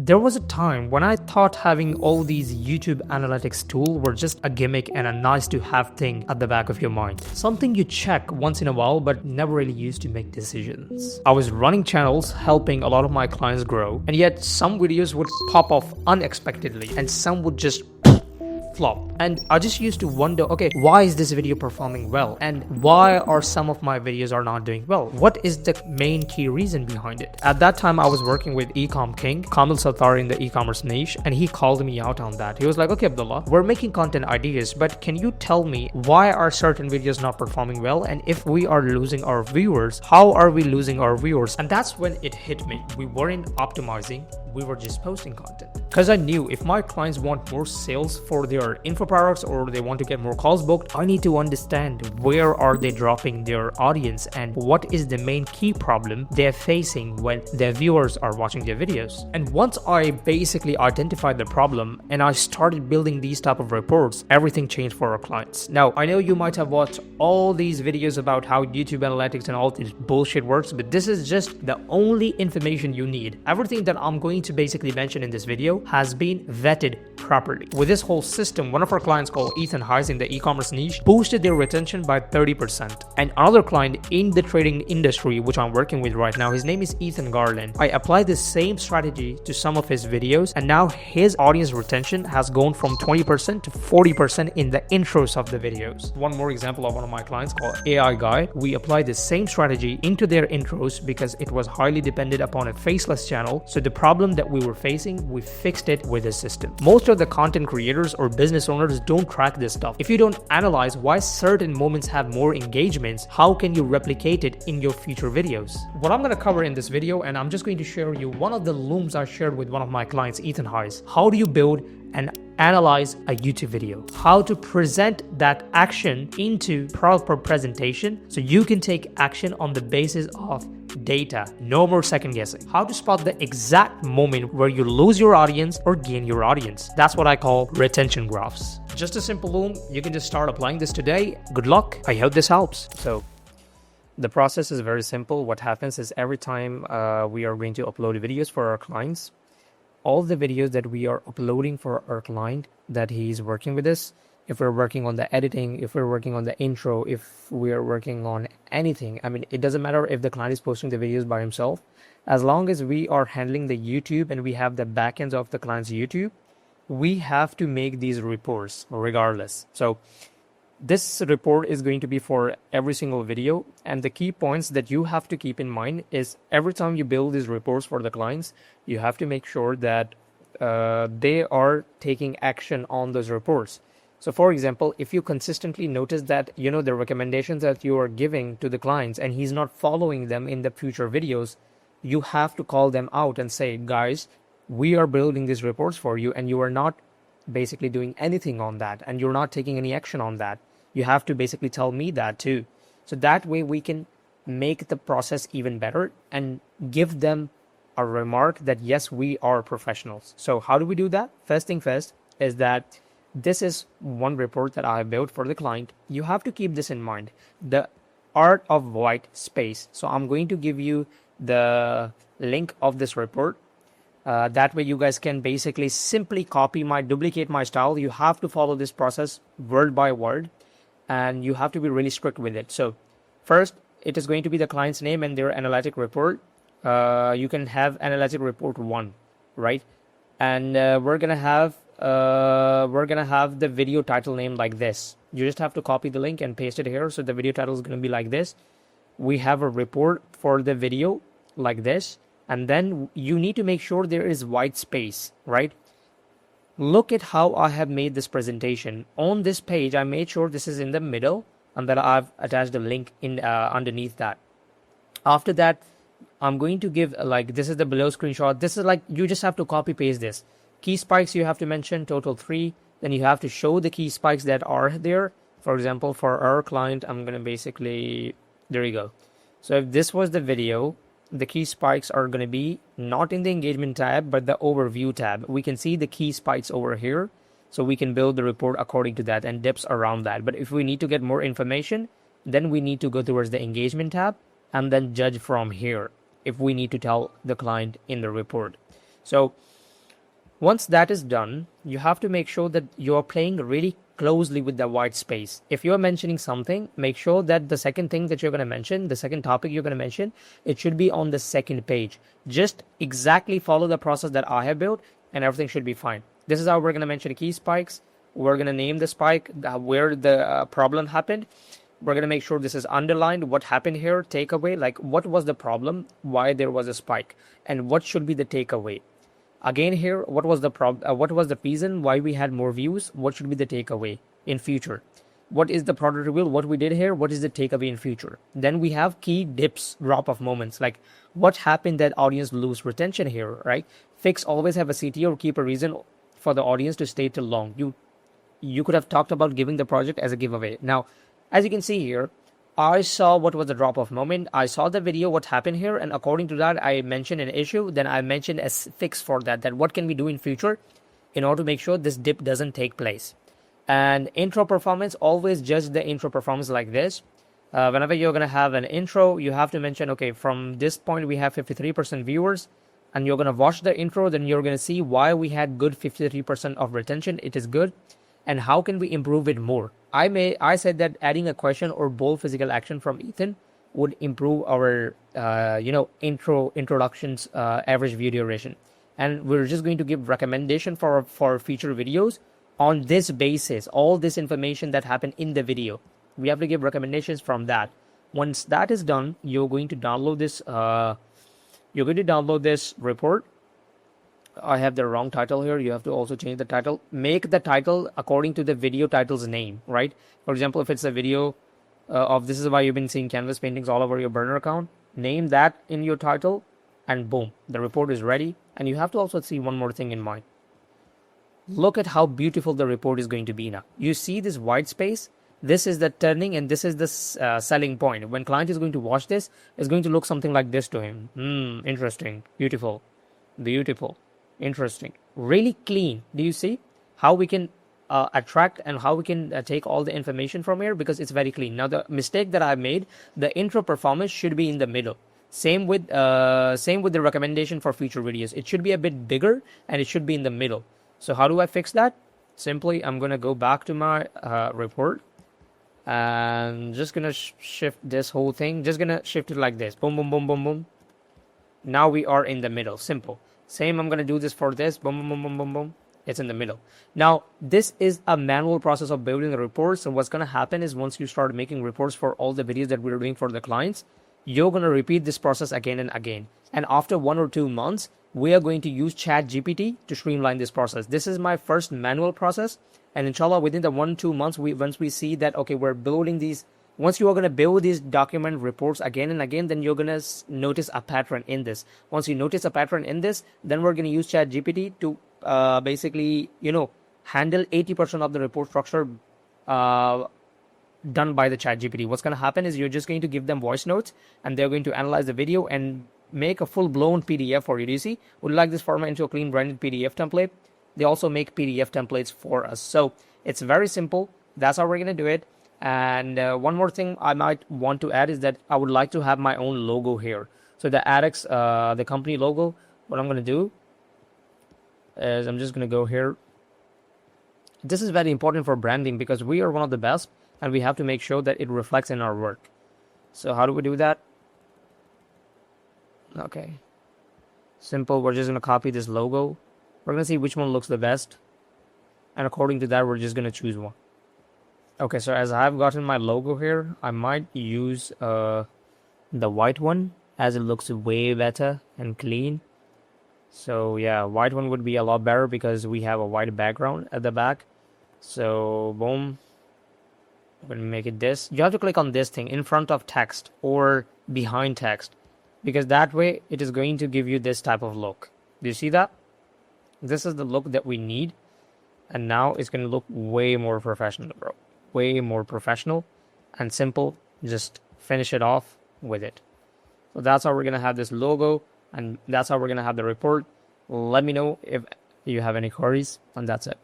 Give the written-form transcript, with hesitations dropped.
There was a time when I thought having all these YouTube analytics tools were just a gimmick and a nice to have thing at the back of your mind. Something you check once in a while but never really used to make decisions. I was running channels helping a lot of my clients grow, and yet some videos would pop off unexpectedly and some would just flop. And I just used to wonder, okay, why is this video performing well? And why are some of my videos are not doing well? What is the main key reason behind it? At that time, I was working with Ecom King, Kamil Satari in the e-commerce niche, and he called me out on that. He was like, okay, Abdullah, we're making content ideas, but can you tell me why are certain videos not performing well? And if we are losing our viewers, how are we losing our viewers? And that's when it hit me. We weren't optimizing, we were just posting content. Because I knew if my clients want more sales for their info products or they want to get more calls booked, I need to understand where are they dropping their audience and what is the main key problem they're facing when their viewers are watching their videos. And once I basically identified the problem and I started building these type of reports, everything changed for our clients. Now, I know you might have watched all these videos about how YouTube analytics and all this bullshit works, but this is just the only information you need. Everything that I'm going to basically mention in this video has been vetted properly. With this whole system, one of our clients called Ethan Hayes in the e-commerce niche boosted their retention by 30%. And another client in the trading industry, which I'm working with right now, his name is Ethan Garland. I applied the same strategy to some of his videos, and now his audience retention has gone from 20% to 40% in the intros of the videos. One more example of one of my clients called AI Guy. We applied the same strategy into their intros because it was highly dependent upon a faceless channel. So the problem that we were facing, we fixed it with a system. Most of the content creators or business owners don't track this stuff. If you don't analyze why certain moments have more engagements, how can you replicate it in your future videos? What I'm going to cover in this video, and I'm just going to share you one of the looms I shared with one of my clients, Ethan Hayes. How do you build and analyze a YouTube video? How to present that action into proper presentation so you can take action on the basis of data. No more second guessing. How to spot the exact moment where you lose your audience or gain your audience. That's what I call retention graphs. Just a simple loom. You can just start applying this today. Good luck. I hope this helps. So the process is very simple. What happens is every time we are going to upload videos for our clients, all the videos that we are uploading for our client that he's working with us, if we're working on the editing, if we're working on the intro, if we are working on anything, I mean, it doesn't matter if the client is posting the videos by himself, as long as we are handling the YouTube and we have the backends of the client's YouTube, we have to make these reports regardless. So this report is going to be for every single video, and the key points that you have to keep in mind is every time you build these reports for the clients, you have to make sure that they are taking action on those reports. So for example, if you consistently notice that, the recommendations that you are giving to the clients and he's not following them in the future videos, you have to call them out and say, guys, we are building these reports for you and you are not basically doing anything on that and you're not taking any action on that. You have to basically tell me that too. So that way we can make the process even better and give them a remark that yes, we are professionals. So how do we do that? First thing first is that this is one report that I built for the client. You have to keep this in mind. The art of white space. So I'm going to give you the link of this report. That way you guys can basically simply duplicate my style. You have to follow this process word by word and you have to be really strict with it. So first, it is going to be the client's name and their analytic report. You can have analytic report 1, right? And we're gonna have the video title name like this. You just have to copy the link and paste it here. So the video title is going to be like this. We have a report for the video like this. And then you need to make sure there is white space, right? Look at how I have made this presentation. On this page, I made sure this is in the middle and that I've attached a link in underneath that. After that, I'm going to give this is the below screenshot. This is you just have to copy paste this. Key spikes you have to mention, total 3. Then you have to show the key spikes that are there. For example, for our client, I'm going to basically, there you go. So if this was the video, the key spikes are going to be not in the engagement tab, but the overview tab. We can see the key spikes over here. So we can build the report according to that and dips around that. But if we need to get more information, then we need to go towards the engagement tab and then judge from here if we need to tell the client in the report. So Once that is done, you have to make sure that you're playing really closely with the white space. If you're mentioning something, make sure that the second thing that you're going to mention, the second topic you're going to mention, it should be on the second page. Just exactly follow the process that I have built and everything should be fine. This is how we're going to mention key spikes. We're going to name the spike, where the problem happened. We're going to make sure this is underlined, what happened here, takeaway, like what was the problem, why there was a spike, and what should be the takeaway. Again here, what was the what was the reason why we had more views, what should be the takeaway in future. What is the product reveal, what we did here, what is the takeaway in future. Then we have key dips, drop off moments, like what happened that audience lose retention here, right? Fix, always have a CTO or keep a reason for the audience to stay too long. You could have talked about giving the project as a giveaway. Now, as you can see here, I saw what was the drop-off moment. I saw the video, what happened here, and according to that, I mentioned an issue. Then I mentioned a fix for that. That what can we do in future in order to make sure this dip doesn't take place. And intro performance, always judge the intro performance like this. Whenever you're gonna have an intro, you have to mention, okay, from this point we have 53% viewers, and you're gonna watch the intro. Then you're gonna see why we had good 53% of retention. It is good. And how can we improve it more? I said that adding a question or bold physical action from Ethan would improve our introductions average view duration, and we're just going to give recommendation for future videos on this basis. All this information that happened in the video, we have to give recommendations from that. Once that is done, you're going to download this report. I have the wrong title here. You have to also change the title. Make the title according to the video title's name, right? For example, if it's a video of this is why you've been seeing canvas paintings all over your burner account, name that in your title, and boom, the report is ready. And you have to also see one more thing in mind. Look at how beautiful the report is going to be now. You see this white space? This is the turning, and this is the selling point. When client is going to watch this, it's going to look something like this to him. Interesting, beautiful, interesting, really clean. Do you see how we can attract and how we can take all the information from here? Because it's very clean. Now the mistake that I made, the intro performance should be in the middle. Same with the recommendation for future videos. It should be a bit bigger and it should be in the middle. So how do I fix that? Simply, I'm gonna go back to my report and just gonna shift this whole thing. Just gonna shift it like this. Boom, boom, boom, boom, boom. Now we are in the middle. Simple. Same, I'm going to do this for this. Boom, boom, boom, boom, boom, boom. It's in the middle. Now, this is a manual process of building the reports. And what's going to happen is once you start making reports for all the videos that we're doing for the clients, you're going to repeat this process again and again. And after 1 or 2 months, we are going to use ChatGPT to streamline this process. This is my first manual process. And inshallah, within the 1-2 months, once we see that, okay, we're building these. Once you are going to build these document reports again and again, then you're going to notice a pattern in this. Once you notice a pattern in this, then we're going to use ChatGPT to basically, handle 80% of the report structure done by the ChatGPT. What's going to happen is you're just going to give them voice notes and they're going to analyze the video and make a full-blown PDF for you. Do you see? Would you like this format into a clean branded PDF template? They also make PDF templates for us. So it's very simple. That's how we're going to do it. And one more thing I might want to add is that I would like to have my own logo here. So the ADX, the company logo, what I'm going to do is I'm just going to go here. This is very important for branding because we are one of the best and we have to make sure that it reflects in our work. So how do we do that? Okay. Simple. We're just going to copy this logo. We're going to see which one looks the best. And according to that, we're just going to choose one. Okay, so as I've gotten my logo here, I might use the white one as it looks way better and clean. So yeah, white one would be a lot better because we have a white background at the back. So boom, I'm going to make it this. You have to click on this thing in front of text or behind text because that way it is going to give you this type of look. Do you see that? This is the look that we need. And now it's going to look way more professional, bro. Way more professional and simple. Just finish it off with it. So that's how we're going to have this logo and that's how we're going to have the report. Let me know if you have any queries and that's it.